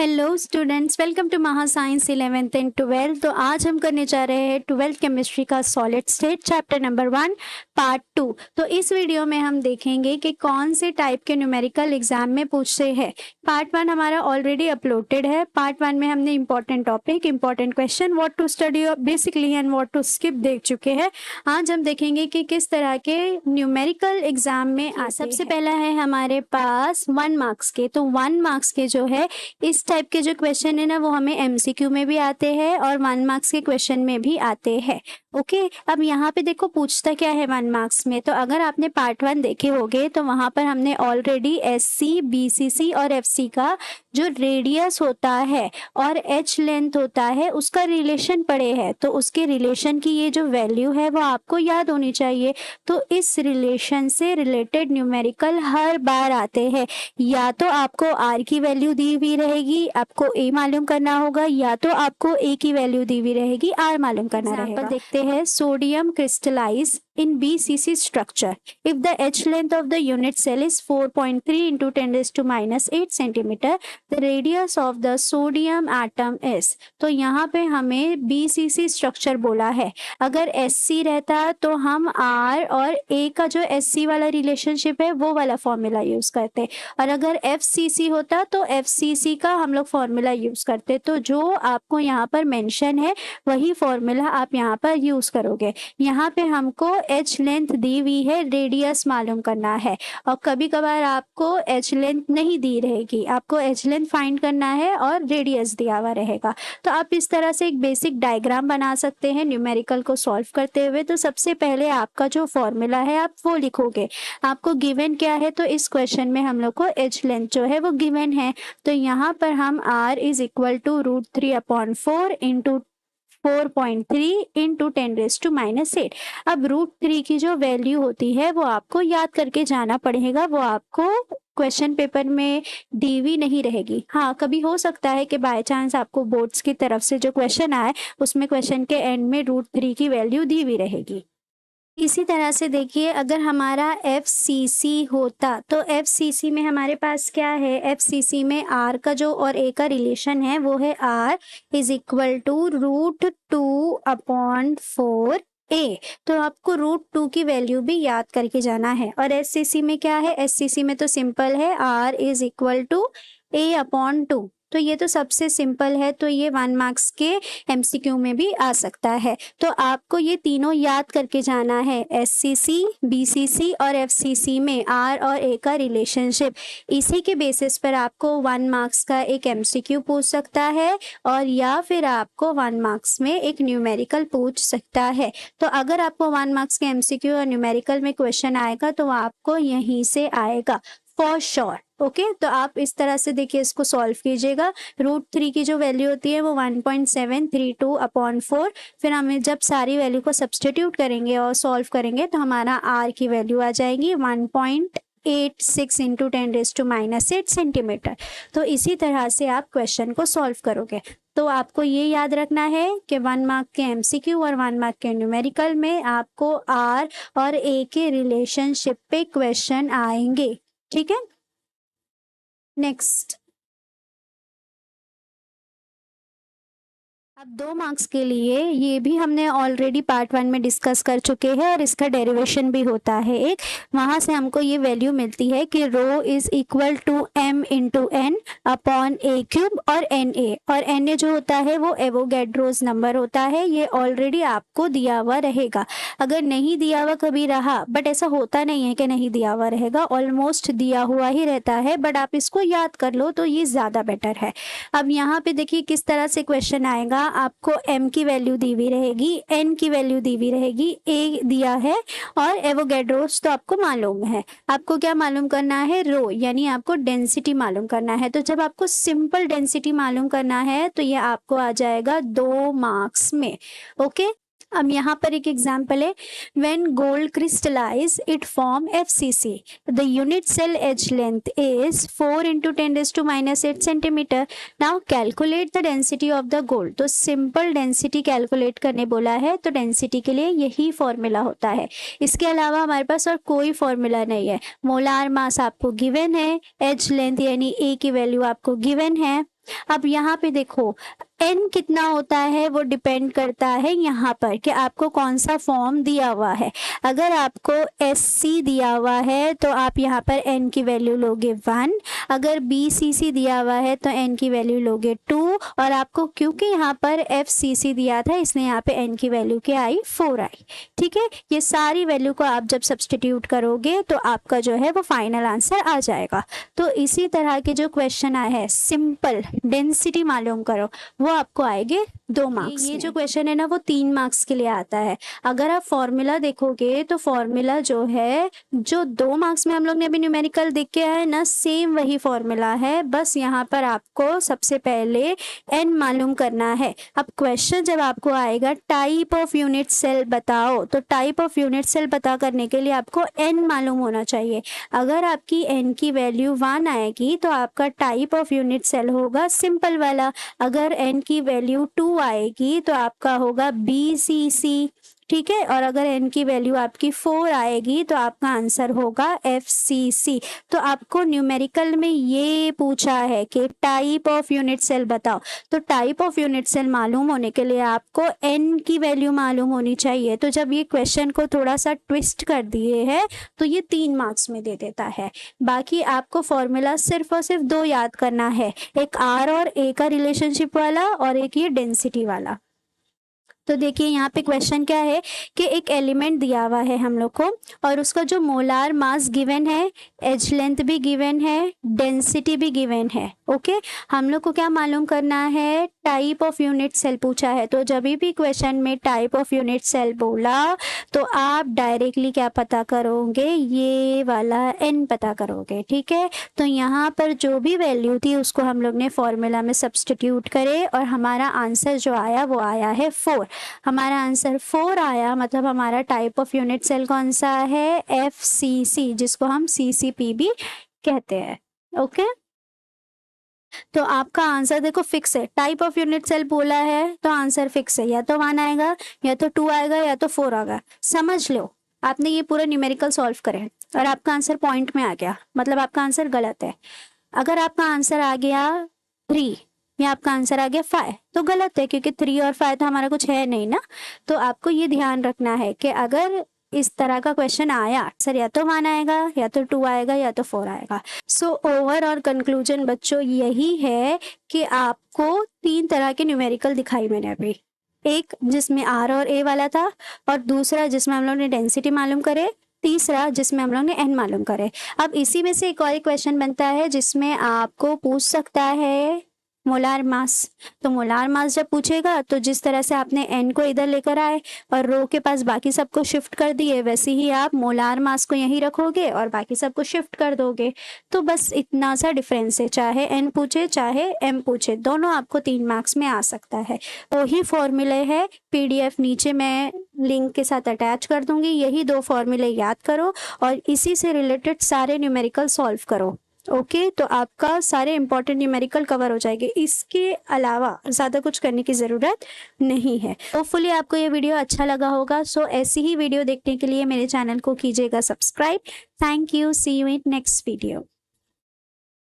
Hello students, welcome to महा science 11th and 12th। तो आज हम करने जा रहे हैं 12th केमिस्ट्री का solid state chapter number 1 part 2। तो इस वीडियो में हम देखेंगे कि कौन से टाइप के न्यूमेरिकल एग्जाम में पूछते हैं। पार्ट 1 हमारा ऑलरेडी अपलोडेड है। पार्ट 1 में हमने important topic, important question, what to study basically and what to skip देख चुके हैं। आज हम देखेंगे कि किस तरह के न्यूमेरिकल एग्जाम में सबसे पहला है हमारे पास 1 मार्क्स के। तो 1 मार्क्स के जो है इस टाइप के जो क्वेश्चन है ना, वो हमें एमसीक्यू में भी आते हैं और 1 मार्क्स के क्वेश्चन में भी आते हैं। ओके, अब यहाँ पे देखो पूछता क्या है 1 मार्क्स में। तो अगर आपने पार्ट 1 देखे होंगे तो वहां पर हमने ऑलरेडी एससी, बीसीसी और एफसी का जो रेडियस होता है और एच लेंथ होता है उसका रिलेशन पढ़े हैं। तो उसके रिलेशन की ये जो वैल्यू है वो आपको याद होनी चाहिए। तो इस रिलेशन से रिलेटेड न्यूमेरिकल हर बार आते हैं। या तो आपको आर की वैल्यू दी हुई रहेगी, आपको ए मालूम करना होगा, या तो आपको ए की वैल्यू दी हुई रहेगी, आर मालूम करना रहेगा। देखते हैं sodium crystallise in BCC structure if the H length of the unit cell is 4.3 into 10 raised to minus 8 centimeter, the radius of the sodium atom is। तो यहाँ पे हमें BCC structure बोला है। अगर SC रहता तो हम R और A का जो SC वाला रिलेशनशिप है वो वाला फॉर्मूला यूज करते, और अगर FCC होता तो FCC का हम लोग फॉर्मूला यूज करते। तो जो आपको यहाँ पर मेंशन है वही फॉर्मूला आप यहाँ पर यूज करोगे। यहाँ पे हमको एच लेंथ दी हुई है, रेडियस मालूम करना है, और कभी कभार आपको एच लेंथ नहीं दी रहेगी, आपको एच लेंथ फाइंड करना है और रेडियस दिया हुआ रहेगा। तो आप इस तरह से एक बेसिक डायग्राम बना सकते हैं न्यूमेरिकल को सॉल्व करते हुए। तो सबसे पहले आपका जो फॉर्मूला है आप वो लिखोगे। आपको गिवन क्या है, तो इस क्वेश्चन में हम लोग को एच लेंथ जो है वो गिवन है। तो यहाँ पर हम r is equal to √3/4 into 4.3 into 10 raised to minus 8। अब √3 की जो वैल्यू होती है वो आपको याद करके जाना पड़ेगा, वो आपको क्वेश्चन पेपर में दी हुई नहीं रहेगी। हाँ, कभी हो सकता है कि बाय चांस आपको बोर्ड्स की तरफ से जो क्वेश्चन आए उसमें क्वेश्चन के एंड में √3 की वैल्यू दी हुई रहेगी। इसी तरह से देखिए, अगर हमारा FCC होता तो FCC में हमारे पास क्या है, FCC में R का जो और A का रिलेशन है वो है R is equal to √2/4 A। तो आपको √2 की वैल्यू भी याद करके जाना है। और SCC में क्या है, SCC में तो सिंपल है, R is equal to A/2। तो ये तो सबसे सिंपल है, तो ये 1 मार्क्स के एमसीक्यू में भी आ सकता है। तो आपको ये तीनों याद करके जाना है, SCC, BCC और FCC में R और A का रिलेशनशिप। इसी के बेसिस पर आपको 1 मार्क्स का एक एमसीक्यू पूछ सकता है, और या फिर आपको 1 मार्क्स में एक न्यूमेरिकल पूछ सकता है। तो अगर आपको 1 मार्क्स के एमसीक्यू और न्यूमेरिकल में क्वेश्चन आएगा तो आपको यहीं से आएगा फॉर श्योर। ओके, तो आप इस तरह से देखिए इसको सॉल्व कीजिएगा। √3 की जो वैल्यू होती है वो 1.732/4। फिर हमें जब सारी वैल्यू को सब्सटीट्यूट करेंगे और सॉल्व करेंगे तो हमारा R की वैल्यू आ जाएगी 1.86 into 10 raised to minus 8 centimetre. तो इसी तरह से आप क्वेश्चन को सॉल्व करोगे। तो आपको ये याद रखना है कि 1 मार्क के एमसीक्यू और 1 मार्क के न्यूमेरिकल में आपको R और A के रिलेशनशिप पे क्वेश्चन आएंगे। ठीक है, नेक्स्ट। अब 2 मार्क्स के लिए ये भी हमने ऑलरेडी पार्ट 1 में डिस्कस कर चुके हैं, और इसका डेरिवेशन भी होता है एक। वहाँ से हमको ये वैल्यू मिलती है कि row is equal to m into n upon a cube और na। और na जो होता है वो एवोगैड्रोस नंबर होता है। ये ऑलरेडी आपको दिया हुआ रहेगा। अगर नहीं दिया हुआ कभी रहा, बट ऐसा होता नहीं है कि नहीं दिया हुआ रहेगा, ऑलमोस्ट दिया हुआ ही रहता है, बट आप इसको याद कर लो तो ये ज़्यादा बेटर है। अब यहाँ पे देखिए किस तरह से क्वेश्चन आएगा। आपको m की वैल्यू दी हुई रहेगी, n की वैल्यू दी हुई रहेगी, a दिया है, और एवोगैड्रोस तो आपको मालूम है। आपको क्या मालूम करना है, रो, यानी आपको डेंसिटी मालूम करना है। तो जब आपको सिंपल डेंसिटी मालूम करना है तो ये आपको आ जाएगा 2 मार्क्स में। ओके, अब यहाँ पर एक एग्जाम्पल है, when gold crystallise it form FCC, the unit cell edge length is 4 into 10 raised to minus 8 centimetre. Now calculate the density of the gold. तो सिंपल डेंसिटी कैलकुलेट करने बोला है, तो डेंसिटी के लिए यही फॉर्मूला होता है। इसके अलावा हमारे पास और कोई फॉर्मूला नहीं है। मोलार मास आपको गिवन है, एज लेंथ यानी A की वैल्यू आपको गिवन है, अब यहाँ पे देखो n कितना होता है वो डिपेंड करता है यहाँ पर कि आपको कौन सा फॉर्म दिया हुआ है। अगर आपको SC दिया हुआ है तो आप यहाँ पर n की वैल्यू लोगे 1, अगर BCC दिया हुआ है तो n की वैल्यू लोगे 2, और आपको क्योंकि यहाँ पर FCC दिया था इसलिए यहाँ पे n की वैल्यू क्या आई, 4 आई। ठीक है, ये सारी वैल्यू को आप जब सब्सटीट्यूट करोगे तो आपका जो है वो फाइनल आंसर आ जाएगा। तो इसी तरह के जो क्वेश्चन आए हैं सिंपल डेंसिटी मालूम करो, वो आपको आएंगे 2 मार्क्स। ये जो क्वेश्चन है ना वो 3 मार्क्स के लिए आता है। अगर आप फॉर्मूला देखोगे तो फॉर्मूला जो है जो 2 मार्क्स में हम लोग ने अभी न्यूमेरिकल देख के आए ना, सेम वही फॉर्मूला है, बस यहाँ पर आपको सबसे पहले n मालूम करना है। अब क्वेश्चन जब आपको आएगा टाइप ऑफ यूनिट सेल बताओ, तो टाइप ऑफ यूनिट सेल पता करने के लिए आपको n मालूम होना चाहिए। अगर आपकी n की वैल्यू 1 आएगी तो आपका टाइप ऑफ यूनिट सेल होगा सिंपल वाला। अगर n की वैल्यू 2 आएगी तो आपका होगा BCC। ठीक है, और अगर n की वैल्यू आपकी 4 आएगी तो आपका आंसर होगा FCC। तो आपको न्यूमेरिकल में ये पूछा है कि टाइप ऑफ यूनिट सेल बताओ, तो टाइप ऑफ यूनिट सेल मालूम होने के लिए आपको n की वैल्यू मालूम होनी चाहिए। तो जब ये क्वेश्चन को थोड़ा सा ट्विस्ट कर दिए है तो ये 3 मार्क्स में दे देता है। बाकी आपको फॉर्मूला सिर्फ और सिर्फ 2 याद करना है, एक R और A का रिलेशनशिप वाला और एक ये डेंसिटी वाला। तो देखिए यहाँ पे क्वेश्चन क्या है कि एक एलिमेंट दिया हुआ है हम लोग को और उसका जो मोलार मास गिवन है, एज लेंथ भी गिवन है, डेंसिटी भी गिवन है। ओके, हम लोग को क्या मालूम करना है, टाइप ऑफ यूनिट सेल पूछा है। तो जब भी क्वेश्चन में टाइप ऑफ यूनिट सेल बोला तो आप डायरेक्टली क्या पता करोगे, ये वाला n पता करोगे। ठीक है, तो यहाँ पर जो भी वैल्यू थी उसको हम लोग ने फॉर्मूला में सब्सटीट्यूट करे और हमारा आंसर जो आया वो आया है 4। हमारा आंसर 4 आया, मतलब हमारा टाइप ऑफ यूनिट सेल कौन सा है, FCC, जिसको हम CCP भी कहते हैं। ओके, तो आपका आंसर देखो फिक्स है, टाइप ऑफ यूनिट सेल बोला है तो आंसर फिक्स है, या तो 1 आएगा या तो 2 आएगा या तो 4 आएगा। समझ लो, आपने ये पूरा न्यूमेरिकल सॉल्व करे और आपका आंसर पॉइंट में आ गया, मतलब आपका आंसर गलत है। अगर आपका आंसर आ गया 3 या आपका आंसर आ गया 5 तो गलत है, क्योंकि 3 और 5 तो हमारा कुछ है नहीं ना। तो आपको ये ध्यान रखना है कि अगर इस तरह का क्वेश्चन आया सर, या तो 1 आएगा या तो 2 आएगा या तो 4 आएगा। सो ओवर और कंक्लूजन बच्चों यही है कि आपको 3 तरह के न्यूमेरिकल दिखाई मैंने अभी, एक जिसमें R और A वाला था, और दूसरा जिसमें हम लोग ने डेंसिटी मालूम करे, तीसरा जिसमें हम लोग ने n मालूम करे। अब इसी में से एक और क्वेश्चन बनता है जिसमें आपको पूछ सकता है मोलार मास। तो मोलार मास जब पूछेगा तो जिस तरह से आपने n को इधर लेकर आए और रो के पास बाकी सबको शिफ्ट कर दिए, वैसे ही आप मोलार मास को यहीं रखोगे और बाकी सबको शिफ्ट कर दोगे। तो बस इतना सा डिफरेंस है, चाहे n पूछे चाहे m पूछे, दोनों आपको 3 मार्क्स में आ सकता है। वही फॉर्मूले है, PDF नीचे मैं लिंक के साथ अटैच कर दूंगी, यही 2 फॉर्मूले याद करो और इसी से रिलेटेड सारे न्यूमेरिकल सॉल्व करो। ओके, तो आपका सारे इंपॉर्टेंट न्यूमेरिकल कवर हो जाएंगे, इसके अलावा ज़्यादा कुछ करने की ज़रूरत नहीं है। होपफुली आपको ये वीडियो अच्छा लगा होगा। सो ऐसी ही वीडियो देखने के लिए मेरे चैनल को कीजिएगा subscribe. Thank you, see you in next video.